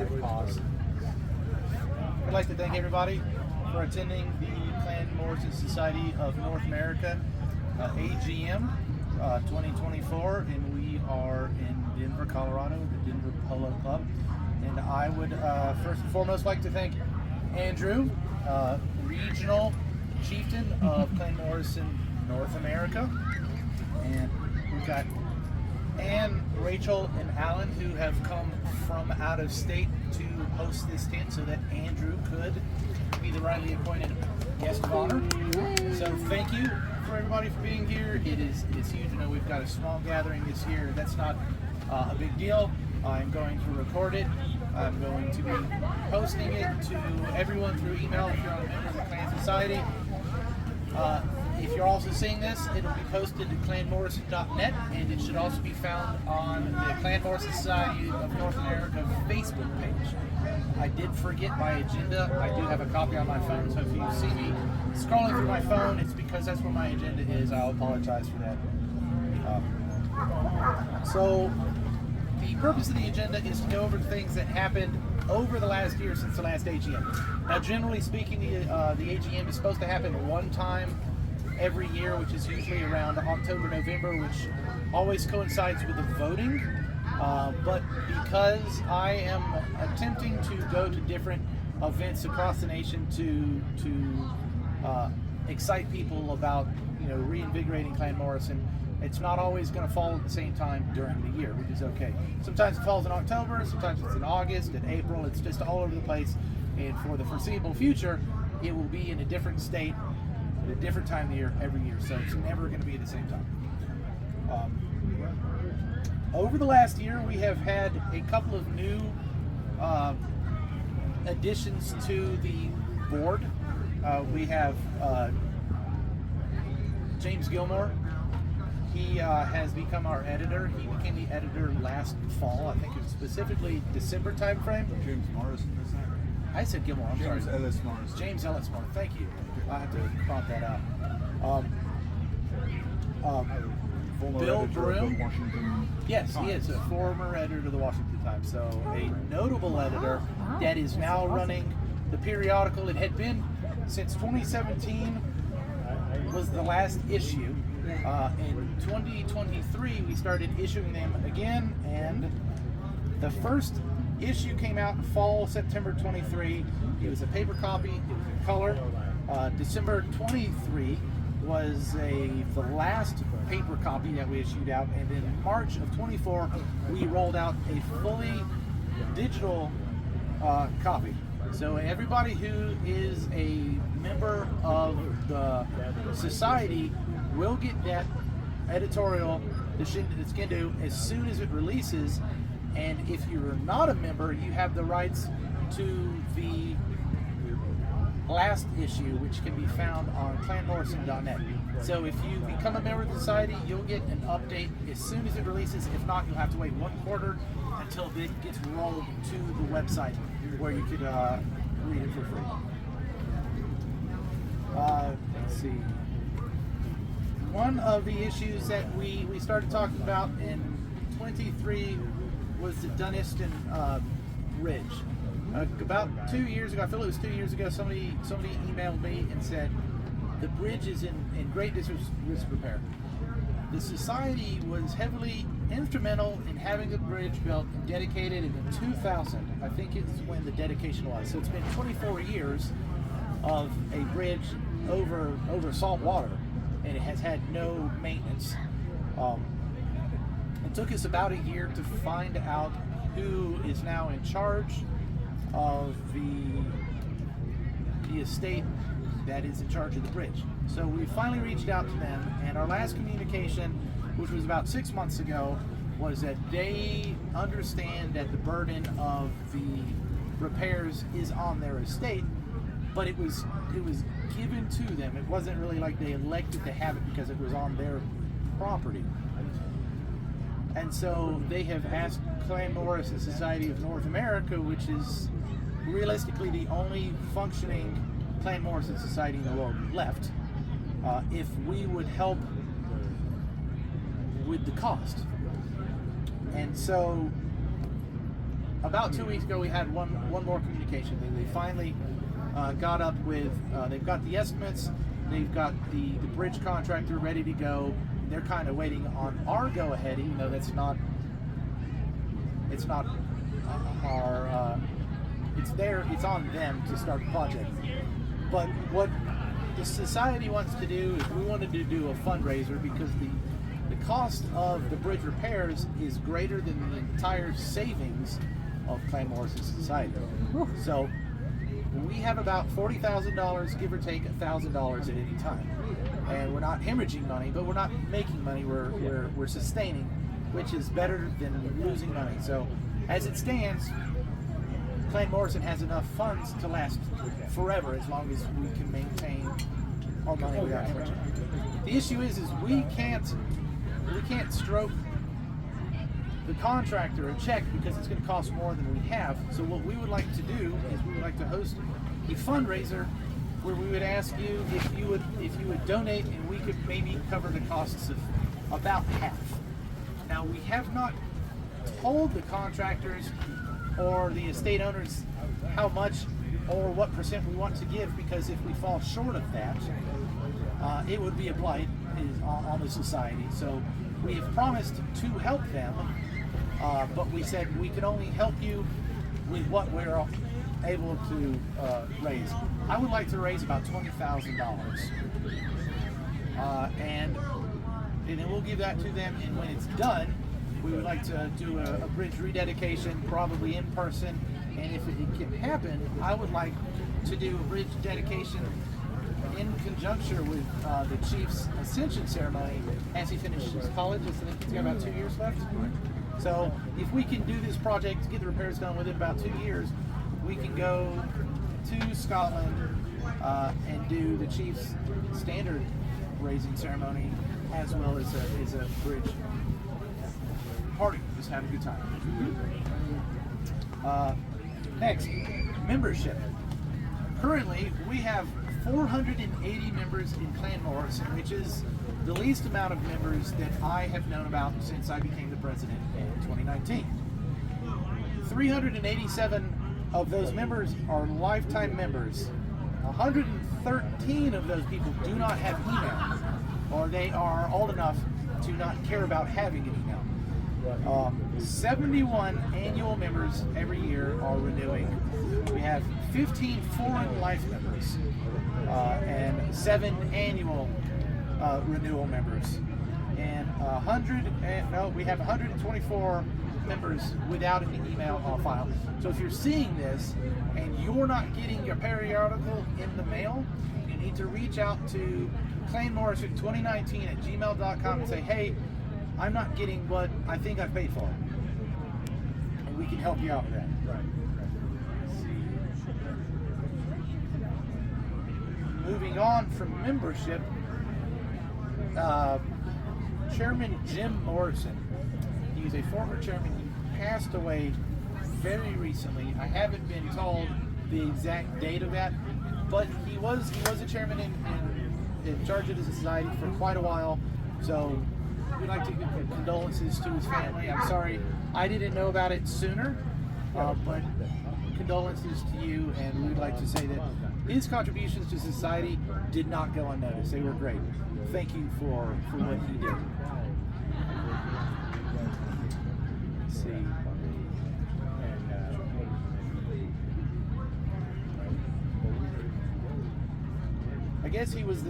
dramatic pause. I'd like to thank everybody for attending the Clan Morrison Society of North America AGM 2024, and we are in Denver, Colorado, the Denver Polo Club. And I would first and foremost like to thank Andrew, regional chieftain of Clan Morrison North America, and we've got Ann, Rachel, and Alan who have come from out of state to host this tent so that Andrew could be the rightly appointed guest of honor. So thank you for everybody for being here. It's huge. I know we've got a small gathering this year. That's not a big deal. I'm going to record it. I'm going to be posting it to everyone through email if you're a member of the Clan Society. If you're also seeing this, it'll be posted to clanmorrison.net, and it should also be found on the Clan Morrison Society of North America Facebook page. I did forget my agenda. I do have a copy on my phone, so if you see me scrolling through my phone, it's because that's where my agenda is. I'll apologize for that. So the purpose of the agenda is to go over things that happened over the last year since the last AGM. Now, generally speaking, the AGM is supposed to happen one time every year, which is usually around October, November, which always coincides with the voting. But because I am attempting to go to different events across the nation to excite people about, reinvigorating Clan Morrison, it's not always going to fall at the same time during the year, which is okay. Sometimes it falls in October, sometimes it's in August, in April. It's just all over the place. And for the foreseeable future, it will be in a different state at a different time of the year every year. So it's never going to be at the same time. Over the last year, we have had a couple of new additions to the board. We have James Gilmore. He has become our editor. He became the editor last fall. I think it was specifically December timeframe. James Morrison, is that? I said Gilmore. I'm sorry. James Ellis Morrison. James Ellis Morrison. Thank you. I have to prompt that out. Bill Broom. Yes, he is a former editor of the Washington Times. So a notable editor that is now running the periodical. It had been since 2017 was the last issue. In 2023, we started issuing them again, and the first issue came out in fall, September 23. It was a paper copy, it was in color. December 23 was the last paper copy that we issued out, and in March of 24, we rolled out a fully digital copy. So everybody who is a member of the society will get that editorial, the Skindu, as soon as it releases. And if you're not a member, you have the rights to the last issue, which can be found on clanmorrison.net. So if you become a member of the society, you'll get an update as soon as it releases. If not, you'll have to wait 1 quarter until it gets rolled to the website where you could read it for free. Let's see. One of the issues that we started talking about in 23 was the Duniston Bridge. About 2 years ago, I feel it was 2 years ago, somebody emailed me and said the bridge is in great disrepair. The society was heavily instrumental in having the bridge built and dedicated in 2000. I think it's when the dedication was. So it's been 24 years of a bridge over salt water, and it has had no maintenance. It took us about a year to find out who is now in charge of the estate that is in charge of the bridge. So we finally reached out to them, and our last communication, which was about 6 months ago, was that they understand that the burden of the repairs is on their estate, but it was given to them. It wasn't really like they elected to have it because it was on their property. And so they have asked Clan Morrison Society of North America, which is realistically the only functioning Clan Morrison Society in the world left, if we would help with the cost. And so about 2 weeks ago, we had one more communication. They finally got up with, they've got the estimates, they've got the bridge contractor ready to go. They're kind of waiting on our go-ahead, even though it's not our, it's on them to start the project. But what the society wants to do is we wanted to do a fundraiser because the cost of the bridge repairs is greater than the entire savings of Clan Morrison Society. So we have about $40,000, give or take $1,000 at any time, and we're not hemorrhaging money, but we're not making money. We're sustaining, which is better than losing money. So as it stands, Clan Morrison has enough funds to last forever as long as we can maintain our money without hemorrhaging. The issue is we can't stroke the contractor a check because it's going to cost more than we have. So what we would like to do is we would like to host a fundraiser where we would ask you if you would donate, and we could maybe cover the costs of about half. Now, we have not told the contractors or the estate owners how much or what percent we want to give, because if we fall short of that, it would be a blight on the society. So we have promised to help them, but we said we can only help you with what we're able to raise. I would like to raise about $20,000, and then we'll give that to them. And when it's done, we would like to do a bridge rededication, probably in person. And if it can happen, I would like to do a bridge dedication in conjunction with the Chief's ascension ceremony as he finishes college. I think he's got about 2 years left. So if we can do this project, get the repairs done within about 2 years, we can go to Scotland and do the Chief's standard raising ceremony as well as a bridge party. Just have a good time. Next, membership. Currently, we have 480 members in Clan Morrison, which is the least amount of members that I have known about since I became the president in 2019. 387 of those members are lifetime members. 113 of those people do not have email, or they are old enough to not care about having an email. 71 annual members every year are renewing. We have 15 foreign life members and 7 annual renewal members, and we have 124 members without an email on file. So if you're seeing this and you're not getting your periodical in the mail, you need to reach out to clanmorrison2019@gmail.com and say, hey, I'm not getting what I think I've paid for, and we can help you out with that. Moving on from membership, Chairman Jim Morrison. He's a former chairman. He passed away very recently. I haven't been told the exact date of that, but he was a chairman in charge of the society for quite a while. So we'd like to give condolences to his family. I'm sorry I didn't know about it sooner, but condolences to you, and we'd like to say that his contributions to society did not go unnoticed. They were great. Thank you for what he did. Let's see. I guess he was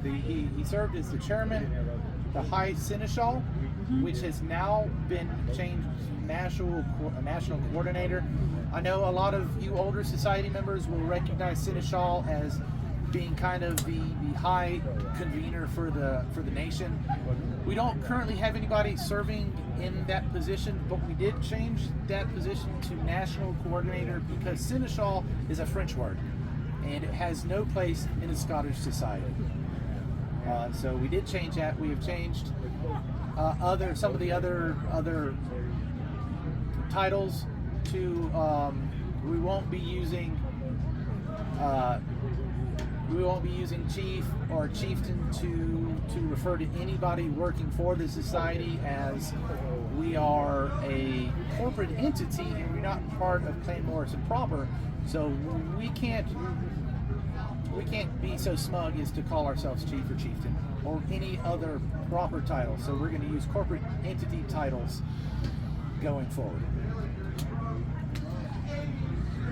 he served as the chairman, the High Seneschal, which has now been changed to national coordinator. I know a lot of you older society members will recognize Seneschal as being kind of the high convener for the nation. We don't currently have anybody serving in that position, but we did change that position to national coordinator because Seneschal is a French word, and it has no place in a Scottish society. So we did change that. We have changed some of the other titles to we won't be using chief or chieftain to refer to anybody working for the society, as we are a corporate entity and we're not part of Clan Morrison proper, so we can't be so smug as to call ourselves chief or chieftain or any other proper title. So we're going to use corporate entity titles going forward.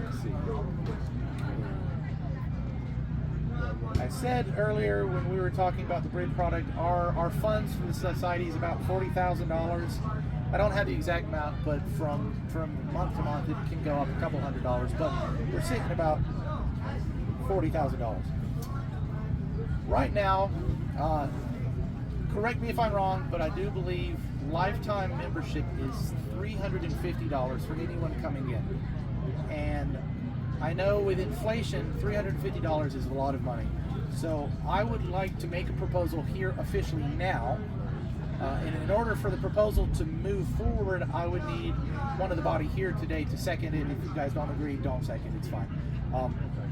Let's see. I said earlier when we were talking about the bread product, our funds for the society is about $40,000. I don't have the exact amount, but from month to month it can go up a couple $100. But we're sitting at about $40,000 right now. Correct me if I'm wrong, but I do believe lifetime membership is $350 for anyone coming in. And I know with inflation, $350 is a lot of money. So I would like to make a proposal here officially now. And in order for the proposal to move forward, I would need one of the body here today to second it. If you guys don't agree, don't second, it's fine.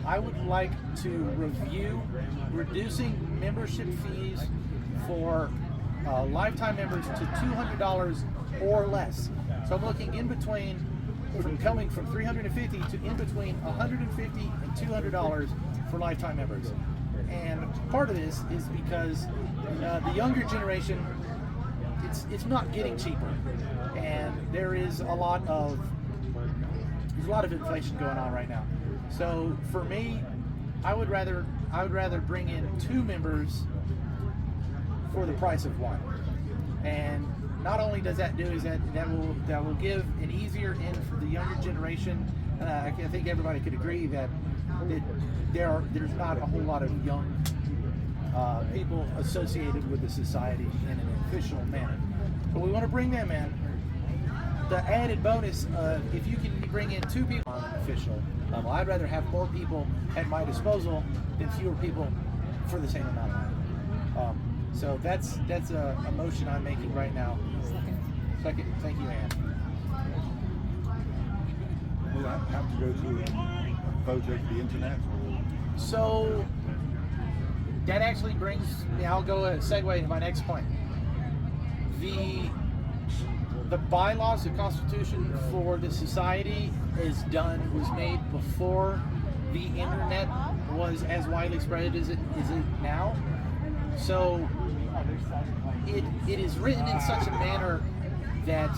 I would like to review reducing membership fees for lifetime members to $200 or less. So I'm looking in between, from coming from $350 to in between $150 and $200 for lifetime members. And part of this is because the younger generation, it's not getting cheaper, and there's a lot of inflation going on right now. So for me, I would rather bring in 2 members for the price of 1. And not only does that do is that will give an easier in for the younger generation. And I think everybody could agree that there's not a whole lot of young people associated with the society in an official manner. But we want to bring them in. The added bonus, if you can bring in 2 people on an official level, I'd rather have more people at my disposal than fewer people for the same amount of money. So that's a motion I'm making right now. Second. Thank you, Ann. Will I have to go to a vote over the internet? So that actually brings me, I'll go segue into my next point. The bylaws, the constitution for the society was made before the internet was as widely spread as it now. So it is written in such a manner that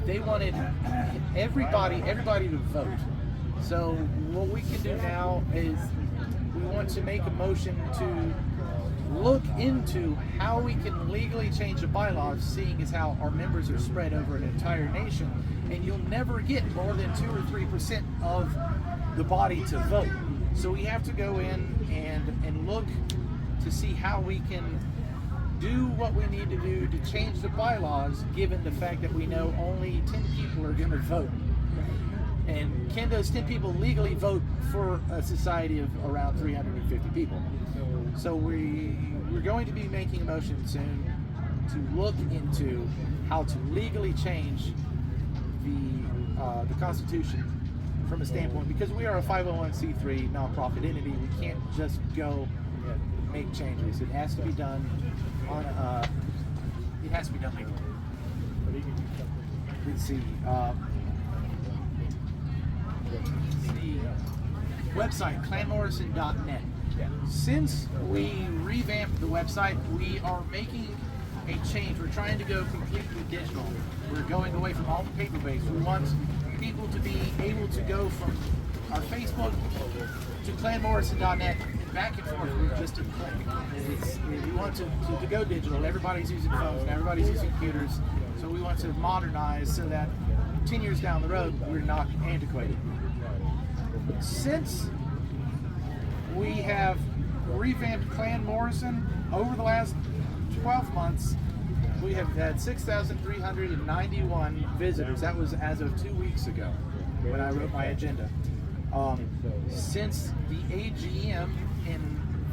they wanted everybody to vote. So what we can do now is we want to make a motion to look into how we can legally change the bylaws, seeing as how our members are spread over an entire nation, and you'll never get more than 2 or 3% of the body to vote. So we have to go in and look to see how we can do what we need to do to change the bylaws, given the fact that we know only 10 people are going to vote. And can those 10 people legally vote for a society of around 350 people? So we're going to be making a motion soon to look into how to legally change the Constitution from a standpoint, because we are a 501c3 nonprofit entity. We can't just go make changes. It has to be done on it has to be done legally. Let's see. Website, clanmorrison.net. Since we revamped the website, we are making a change. We're trying to go completely digital. We're going away from all the paper-based. We want people to be able to go from our Facebook to clanmorrison.net and back and forth with just a click. We want to go digital. Everybody's using phones and everybody's using computers, so we want to modernize so that 10 years down the road we're not antiquated. Since we have revamped Clan Morrison over the last 12 months, we have had 6,391 visitors. That was as of 2 weeks ago when I wrote my agenda. Since the AGM in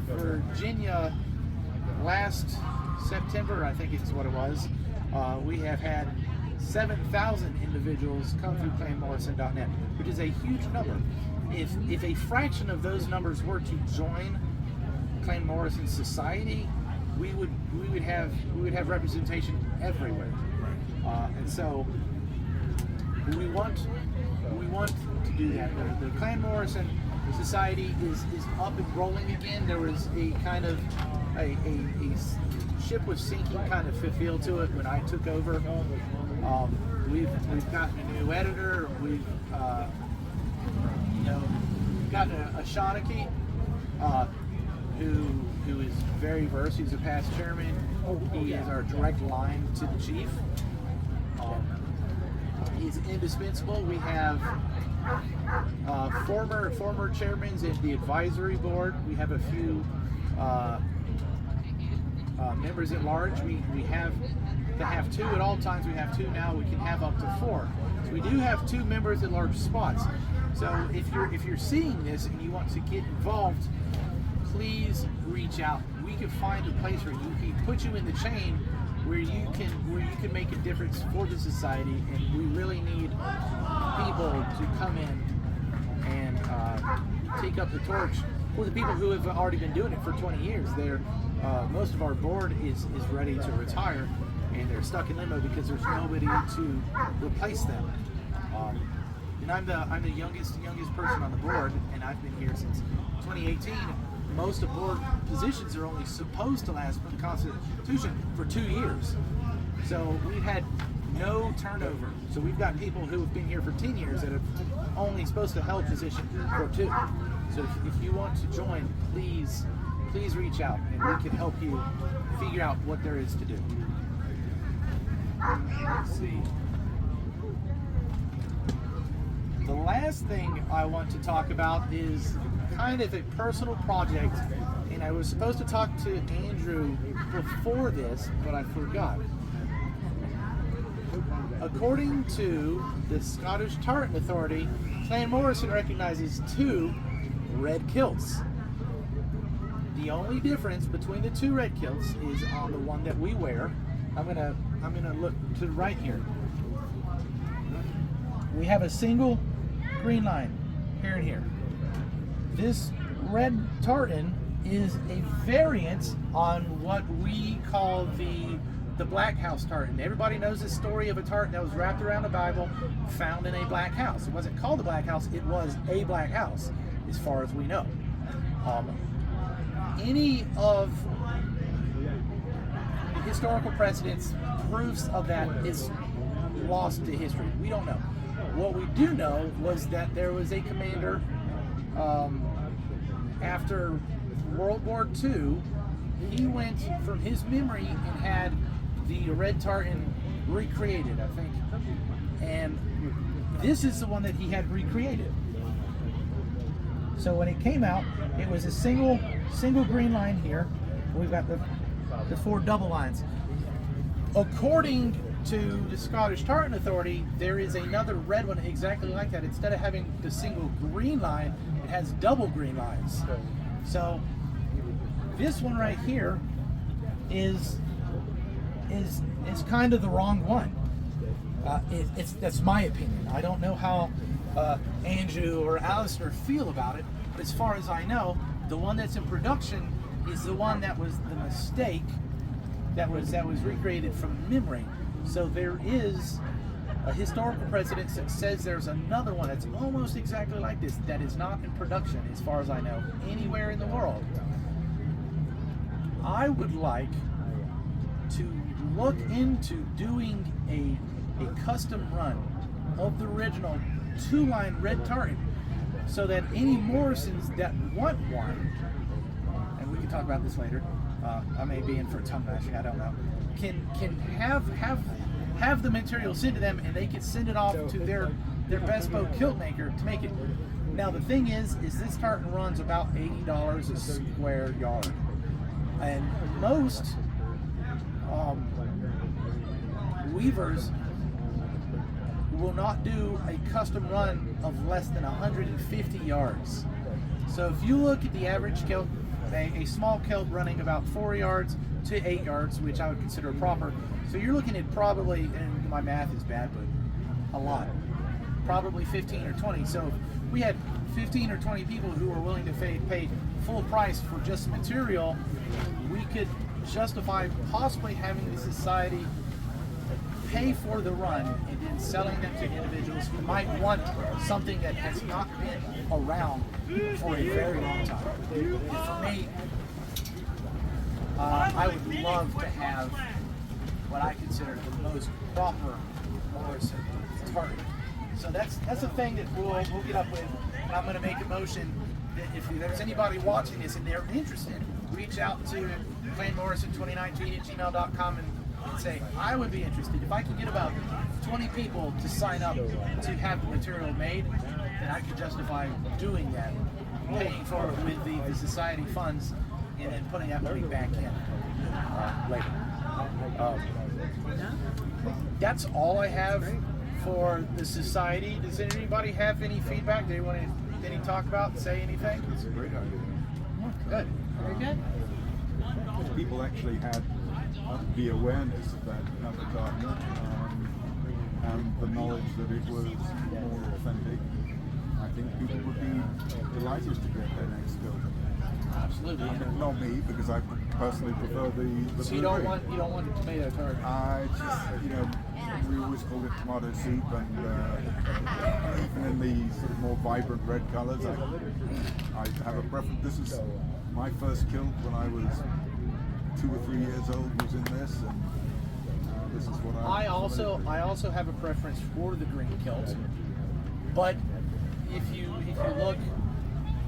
Virginia last September, I think is what it was, we have had 7,000 individuals come through clanmorrison.net, which is a huge number. If a fraction of those numbers were to join Clan Morrison Society, we would have representation everywhere. And so we want to do that. The Clan Morrison Society is up and rolling again. There was a kind of a ship was sinking kind of feel to it when I took over. We've gotten a new editor. We've gotten a Shawnee who is very versed. He's a past chairman. He is our direct line to the chief. He's indispensable. We have former chairmen in the advisory board. We have a few members at large. We have to have 2 at all times. We have 2 now. We can have up to 4. So we do have 2 members at large spots. So if you're seeing this and you want to get involved, please reach out. We can find a place where we put you in the chain where you can make a difference for the society, and we really need people to come in and take up the torch for the people who have already been doing it for 20 years. Most of our board is ready to retire, and they're stuck in limbo because there's nobody to replace them. And I'm the youngest person on the board, and I've been here since 2018. Most of board positions are only supposed to last for the Constitution for 2 years. So we've had no turnover. So we've got people who have been here for 10 years that are only supposed to hold position for 2. So if you want to join, please reach out, and we can help you figure out what there is to do. Let's see. The last thing I want to talk about is kind of a personal project, and I was supposed to talk to Andrew before this, but I forgot. According to the Scottish Tartan Authority, Clan Morrison recognizes 2 red kilts. The only difference between the 2 red kilts is on the one that we wear. I'm gonna look to the right here. We have a single green line here and here. This red tartan is a variant on what we call the Black House tartan. Everybody knows the story of a tartan that was wrapped around a Bible, found in a black house. It wasn't called a black house, it was a black house, as far as we know. Any of the historical precedents, proofs of that is lost to history. We don't know. What we do know was that there was a commander after World War II. He went from his memory and had the red tartan recreated, I think. And this is the one that he had recreated. So when it came out, it was a single green line here. We've got the 4 double lines. According to the Scottish Tartan Authority, there is another red one exactly like that. Instead of having the single green line, it has double green lines. So this one right here is kind of the wrong one. That's my opinion. I don't know how Andrew or Alistair feel about it, but as far as I know, the one that's in production is the one that was the mistake that was recreated from memory. So there is a historical precedent that says there's another one that's almost exactly like this that is not in production, as far as I know, anywhere in the world. I would like to look into doing a custom run of the original 2-line red tartan, so that any Morrisons that want one, and we can talk about this later, I may be in for a tongue lashing, I don't know, can have the material sent to them, and they can send it off to their bespoke kilt maker to make it. Now the thing is this tartan runs about $80 a square yard, and most weavers will not do a custom run of less than 150 yards. So if you look at the average kilt, a small kilt running about 4 yards to 8 yards, which I would consider proper. So you're looking at probably, and my math is bad, but a lot, probably 15 or 20. So if we had 15 or 20 people who were willing to pay full price for just material, we could justify possibly having the society pay for the run and then selling them to individuals who might want something that has not been around for a very long time. And for me, I would love to have what I consider the most proper Morrison target. So that's the thing that we'll get up with. And I'm going to make a motion that if there's anybody watching this and they're interested, reach out to clanmorrison2019@gmail.com and say, I would be interested. If I can get about 20 people to sign up to have the material made, then I could justify doing that, paying for it with the society funds, and then putting that money back in later. That's all I have for the society. Does anybody have any feedback? Do they want to talk about, say anything? It's a great idea. Good. Very good. If people actually had the awareness of that avatar and the knowledge that it was more authentic, I think people would be delighted to get their next build. Absolutely. Not me, because I personally prefer the So you don't want the tomato tart. I just, we always called it tomato soup, and even in the sort of more vibrant red colors, I have a preference. This is my first kilt when I was 2 or 3 years old, was in this, and this is what I also have a preference for the green kilt, but if you look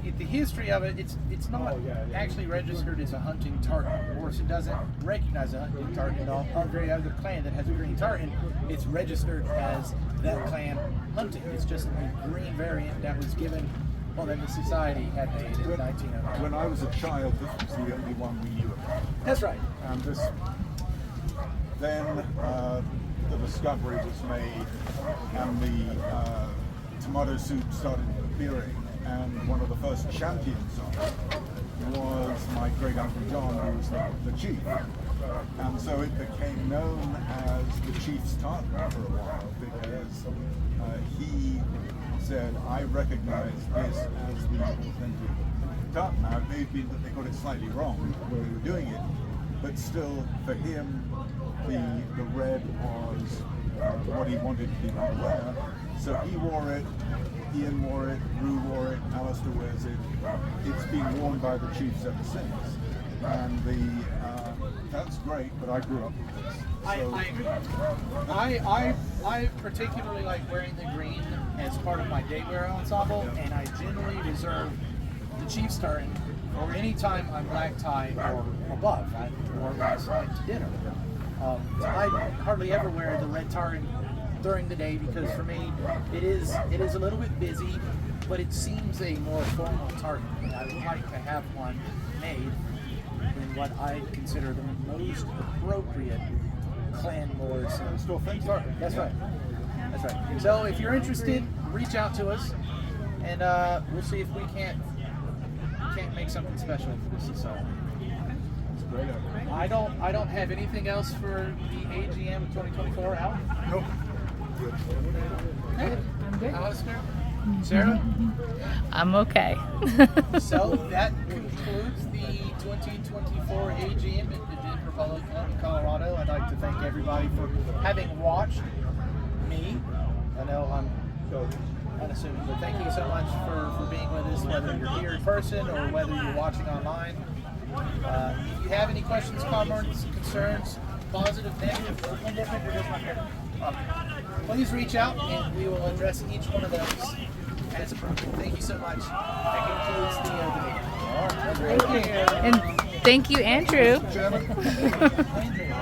at the history of it, it's not actually registered as a hunting target. Morrison doesn't recognize a hunting target on every other clan that has a green target. It's registered as that clan hunting. It's just a green variant that was given, well, that the society had made in 1909. When I was a child, this was the only one we knew about. That's right. And then the discovery was made, and the tomato soup started appearing, and one of the first champions of it was my great uncle John, who was the chief. And so it became known as the chief's tartan for a while, because he said, I recognize this as the authentic tartan. Now, it may have been that they got it slightly wrong when they were doing it, but still, for him, the red was what he wanted people to wear. So he wore it, Ian wore it, Rue wore it, Alistair wears it. It's been worn by the chiefs ever since. And that's great, but I grew up with this. So, I particularly like wearing the green as part of my daywear ensemble, and I generally reserve the chief's tartan for any time I'm black tie or above. I wore it last night to dinner. I hardly ever wear the red tartan during the day, because for me it is a little bit busy, but it seems a more formal tartan, and I would like to have one made in what I consider the most appropriate Clan Morrison tartan. That's right. That's right. So if you're interested, reach out to us, and we'll see if we can't make something special for the society. I don't have anything else for the AGM 2024 out. Nope. Okay. I'm good. Alistair? Sarah? I'm okay. So that concludes the 2024 AGM in the Denver Republic of Colorado. I'd like to thank everybody for having watched me. I know I'm unassuming, but thank you so much for being with us, whether you're here in person or whether you're watching online. If you have any questions, comments, concerns, positive, negative, or indifferent, please reach out and we will address each one of those as appropriate. Thank you so much. That concludes the meeting. Thank you. And thank you, Andrew. Andrew.